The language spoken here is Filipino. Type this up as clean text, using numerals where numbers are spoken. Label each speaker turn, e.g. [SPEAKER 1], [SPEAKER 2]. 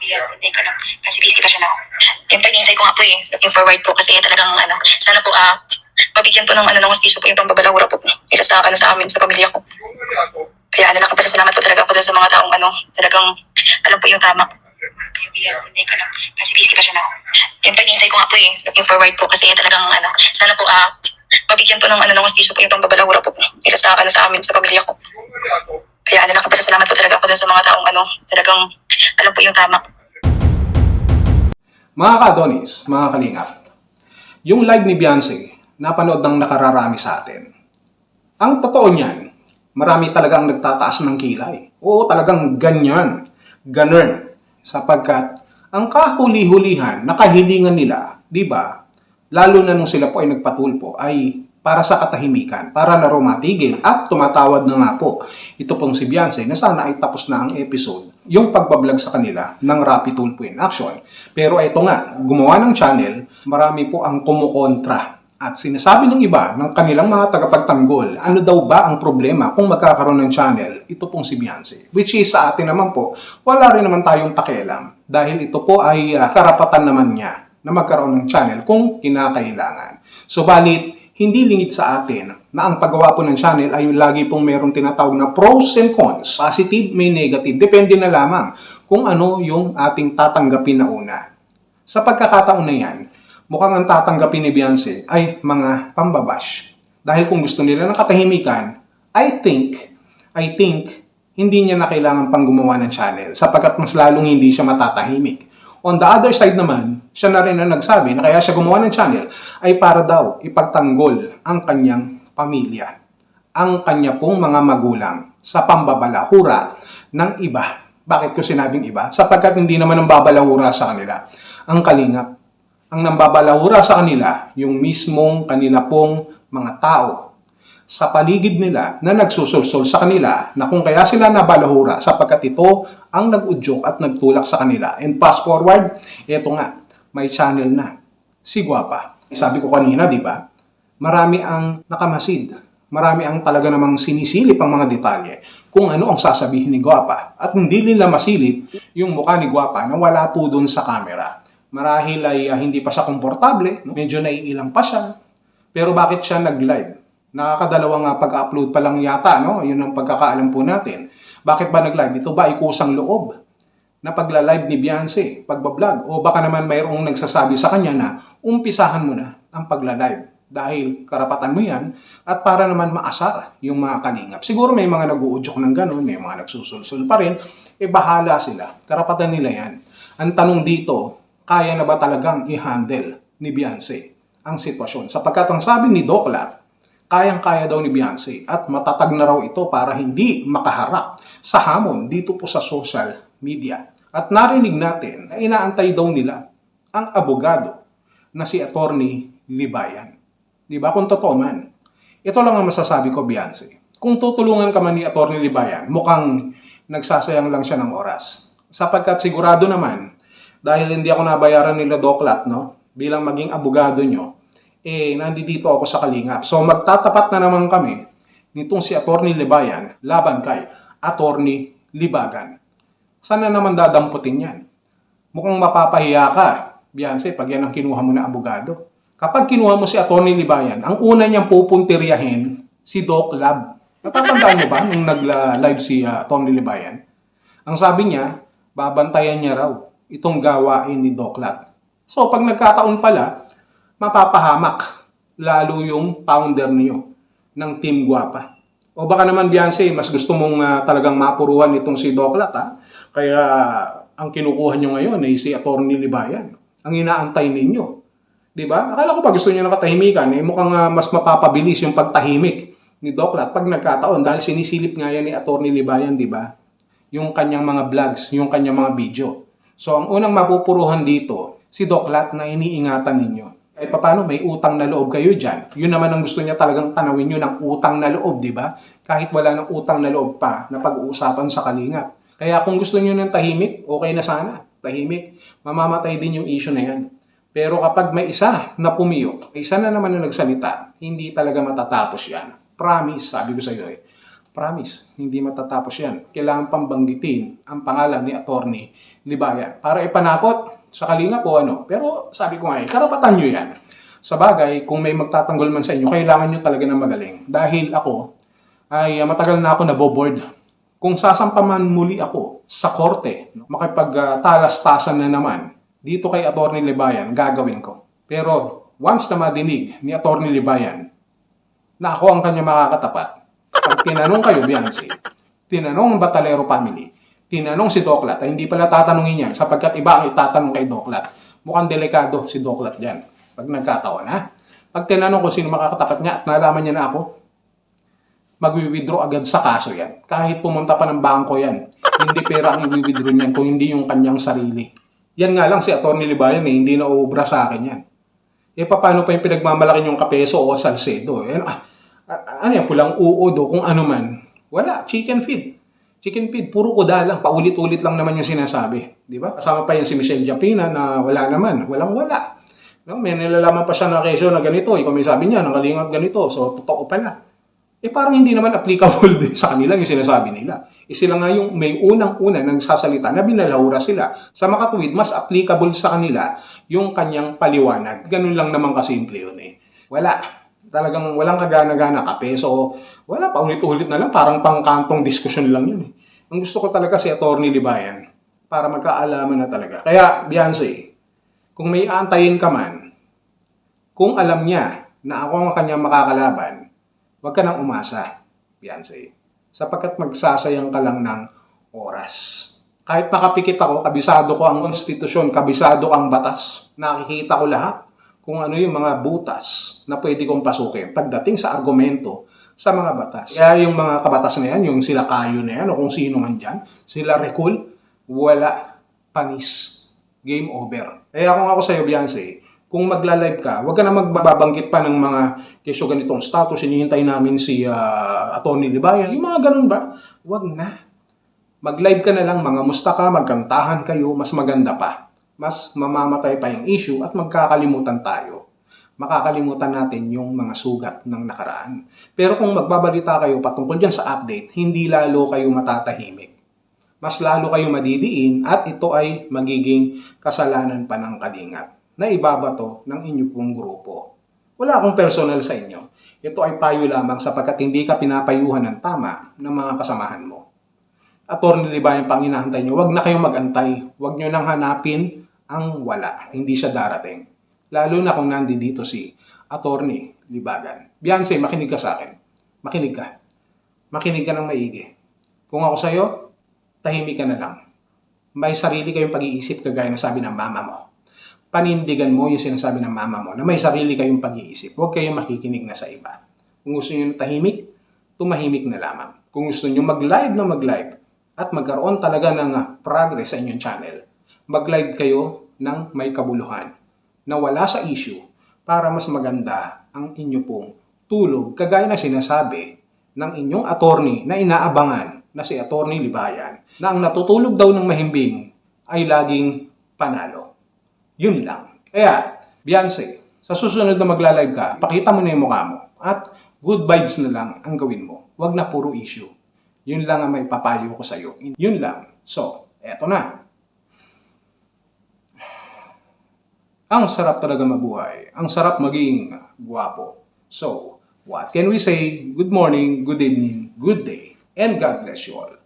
[SPEAKER 1] Teka lang. Kasi busy pa siya na. Yung paghihintay ko nga po looking forward po kasi talagang sana po mabigyan po ng ng hustisyo po yung pambabalawra po nila sa amin, sa pamilya ko. Kaya nakapasalamat po talaga ako dun sa mga taong talagang alam po yung tama. Teka lang. Kasi busy pa siya na. Yung paghihintay ko nga po looking forward po kasi talagang sana po mabigyan po ng ng hustisyo po yung pambabalawra po nila sa amin, sa pamilya ko. Kaya nakapasalamat po talaga ako dun sa mga taong talagang alam po yung tama.
[SPEAKER 2] Mga ka-Adonis, mga kalingap, yung live ni Beyonce, napanood ng nakararami sa atin. Ang totoo niyan, marami talagang nagtataas ng kilay. Oo, talagang ganyan, ganun. Sapagkat ang kahuli-hulihan, nakahilingan nila, di ba? Lalo na nung sila po ay nagpatulpo, ay para sa katahimikan, para na matigil at tumatawad na nga po. Ito pong si Beyonce na sana ay tapos na ang episode, yung pagbablog sa kanila ng Rappi Tulpo in Action. Pero ito nga, gumawa ng channel, marami po ang kumukontra. At sinasabi ng iba, ng kanilang mga tagapagtanggol, ano daw ba ang problema kung magkakaroon ng channel? Ito pong si Beyonce. Which is sa atin naman po, wala rin naman tayong pakialam. Dahil ito po ay karapatan naman niya na magkaroon ng channel kung kinakailangan. Subalit, hindi lingid sa atin na ang paggawa po ng channel ay lagi pong mayroong tinatawag na pros and cons. Positive, may negative. Depende na lamang kung ano yung ating tatanggapin na una. Sa pagkakataon na yan, mukhang ang tatanggapin ni Beyonce ay mga pambabash. Dahil kung gusto nila ng katahimikan, I think, hindi niya na kailangan pang gumawa ng channel sapagkat mas lalong hindi siya matatahimik. On the other side naman, siya na rin na nagsabi na kaya siya gumawa ng channel ay para daw ipagtanggol ang kanyang pamilya, ang kanya pong mga magulang sa pambabalahura ng iba. Bakit ko sinabing iba? Sapagkat hindi naman ang babalahura sa kanila ang kalingap. Ang nambabalahura sa kanila, yung mismong kanila pong mga tao sa paligid nila na nagsusulsol sa kanila na kung kaya sila nabalahura sapagkat ito ang nag-udyok at nagtulak sa kanila. And fast forward, eto nga, may channel na. Si Guapa. Sabi ko kanina, di ba? Marami ang nakamasid. Marami ang talaga namang sinisilip ang mga detalye kung ano ang sasabihin ni Guapa. At hindi nila masilip yung mukha ni Guapa na wala po dun sa camera. Marahil ay hindi pa siya komportable, medyo naiilang pa siya. Pero bakit siya nag-live? Nakakadalawang pag-upload pa lang yata, no? Yun ang pagkakaalam po natin. Bakit ba nag-live? Ito ba ay kusang loob na pagla-live ni Beyonce, pagbablog? O baka naman mayroong nagsasabi sa kanya na umpisahan mo na ang pagla-live dahil karapatan mo yan at para naman maasar yung mga kalingap. Siguro may mga nag-uudyok ng gano'n, may mga nagsusulsul pa rin, bahala sila. Karapatan nila yan. Ang tanong dito, kaya na ba talagang i-handle ni Beyonce ang sitwasyon? Sapagkat ang sabi ni Doc Lab, kayang-kaya daw ni Beyonce at matatag na raw ito para hindi makaharap sa hamon dito po sa social media. At narinig natin na inaantay daw nila ang abogado na si Attorney Libayan. Di ba? Kung totoo man. Ito lang ang masasabi ko, Beyonce. Kung tutulungan ka man ni Attorney Libayan, mukhang nagsasayang lang siya ng oras. Sapagkat sigurado naman, dahil hindi ako nabayaran nila Doklat, no? Bilang maging abogado nyo, nandito ako sa Kalingap. So magtatapat na naman kami nitong si Attorney Libayan laban kay Attorney Libagan. Sana naman dadamputin yan. Mukhang mapapahiya ka, Beyonce, pag yan ang kinuha mo na abogado. Kapag kinuha mo si Attorney Libayan, ang una niyang pupuntiryahin si Doc Lab. Natatandaan mo ba nung nag-live si Attorney Libayan? Ang sabi niya, babantayan niya raw itong gawain ni Doc Lab. So pag nagkataon pala, mapapahamak lalo yung founder niyo ng Team Guapa. O baka naman, Beyonce, mas gusto mong talagang mapuruan itong si Doklat, ha? Kaya ang kinukuha nyo ngayon ay si Attorney Libayan. Ang inaantay ninyo. Diba? Akala ko pa gusto nyo na katahimikan, mukhang mas mapapabilis yung pagtahimik ni Doklat pag nagkataon dahil sinisilip nga yan ni Attorney Libayan, diba? Yung kanyang mga vlogs, yung kanyang mga video. So ang unang mapupuruhan dito, si Doklat na iniingatan ninyo. Kahit paano may utang na loob kayo dyan. Yun naman ang gusto niya talagang tanawin nyo ng utang na loob, di ba? Kahit wala ng utang na loob pa na pag-uusapan sa Kalingap. Kaya kung gusto nyo ng tahimik, okay na sana. Tahimik, mamamatay din yung issue na yan. Pero kapag may isa na pumiyok, isa na naman na nagsalita, hindi talaga matatapos yan. Promise, sabi ko sa iyo Promise, hindi matatapos yan. Kailangan pang banggitin ang pangalan ni Attorney Libayan para ipanakot sa Kalingap o ano. Pero sabi ko nga karapatan nyo yan. Sa bagay, kung may magtatanggol man sa inyo, kailangan nyo talaga ng magaling. Dahil ako ay matagal na ako naboboard. Kung sasampaman muli ako sa korte, makipagtalastasan na naman dito kay Attorney Libayan, gagawin ko. Pero once na madinig ni Attorney Libayan na ako ang kanya makakatapat, pag tinanong kayo, Beyonce, tinanong ang Batalero family, tinanong si Doklat, ay hindi pala tatanungin yan sapagkat iba ang itatanong kay Doklat. Mukhang delikado si Doklat dyan. Pag nagkataon, ha? Pag tinanong ko sino makakatapat niya at nalaman niya na ako, mag-withdraw agad sa kaso yan. Kahit pumunta pa ng bangko yan, hindi pera ang i-withdraw niyan kung hindi yung kanyang sarili. Yan nga lang si Attorney Libayan hindi na uubra sa akin yan. Paano pa yung pinagmamalaki yung Kapeso o Salcedo? Ano yan, pulang uod kung ano man. Wala, chicken feed. Chicken feed, puro kuda lang. Paulit-ulit lang naman yung sinasabi. Di ba? Kasama pa yan si Michelle Japina na wala naman. Walang-wala. No, may nilalaman pa siya na kesyo na ganito. Ikaw may sabi niya, ng Kalingap ganito. So, totoo pala. Parang hindi naman applicable din sa kanila yung sinasabi nila. Sila nga yung may unang-una nagsasalita na binalahura sila. Sa makatuwid, mas applicable sa kanila yung kanyang paliwanag. Ganun lang naman kasimple yun Wala. Talagang walang kagana-gana. Kapeso. Wala. Paulit-ulit na lang. Parang pangkantong diskusyon lang yun Ang gusto ko talaga si Attorney Libayan para magkaalaman na talaga. Kaya, Beyonce, kung may aantayin ka man, kung alam niya na ako ang kanyang makakalaban, huwag ka nang umasa, Beyonce. Sapagkat magsasayang ka lang ng oras. Kahit nakapikit ako, kabisado ko ang konstitusyon, kabisado ang batas. Nakikita ko lahat kung ano yung mga butas na pwede kong pasukin pagdating sa argumento sa mga batas. Kaya yung mga kabatas na yan, yung sila Kayo na yan, o kung sino man dyan, sila Recul, wala, panis. Game over. Kaya kung ako sa'yo, Beyonce, kung magla-live ka, huwag ka na magbabanggit pa ng mga kesyo ganitong status, hinihintay namin si Attorney Libayan. Yung mga ganun ba? Huwag na. Mag-live ka na lang, mga musta ka, magkantahan kayo, mas maganda pa. Mas mamamatay pa yung issue at magkakalimutan tayo. Makakalimutan natin yung mga sugat ng nakaraan. Pero kung magbabalita kayo patungkol dyan sa update, hindi lalo kayo matatahimik. Mas lalo kayo madidiin at ito ay magiging kasalanan pa ng Kalingap na ibabato ng inyo pong grupo. Wala akong personal sa inyo. Ito ay payo lamang sapagkat hindi ka pinapayuhan ng tama ng mga kasamahan mo. Attorney Libayan pang hinahantay nyo, huwag na kayong mag-antay. Huwag nyo nang hanapin ang wala. Hindi siya darating. Lalo na kung nandito si Attorney Libayan. Beyonce, makinig ka sa akin. Makinig ka. Makinig ka ng maigi. Kung ako sa'yo, tahimik ka na lang. May sarili kayong pag-iisip kagaya na sabi ng mama mo. Panindigan mo yung sinasabi ng mama mo na may sarili kayong pag-iisip. Huwag kayong makikinig na sa iba. Kung gusto nyo tahimik, tumahimik na lamang. Kung gusto nyo mag-live na mag-live at magkaroon talaga ng progress sa inyong channel, mag-live kayo ng may kabuluhan na wala sa issue para mas maganda ang inyo pong tulog kagaya na sinasabi ng inyong attorney na inaabangan na si Attorney Libayan na ang natutulog daw ng mahimbing ay laging panalo. Yun lang. Kaya, Beyonce, sa susunod na magla-live ka, pakita mo na yung mukha mo at good vibes na lang ang gawin mo. Huwag na puro issue. Yun lang ang may papayo ko sa'yo. Yun lang. So, eto na. Ang sarap talaga mabuhay. Ang sarap maging guwapo. So, what can we say? Good morning, good evening, good day, and God bless you all.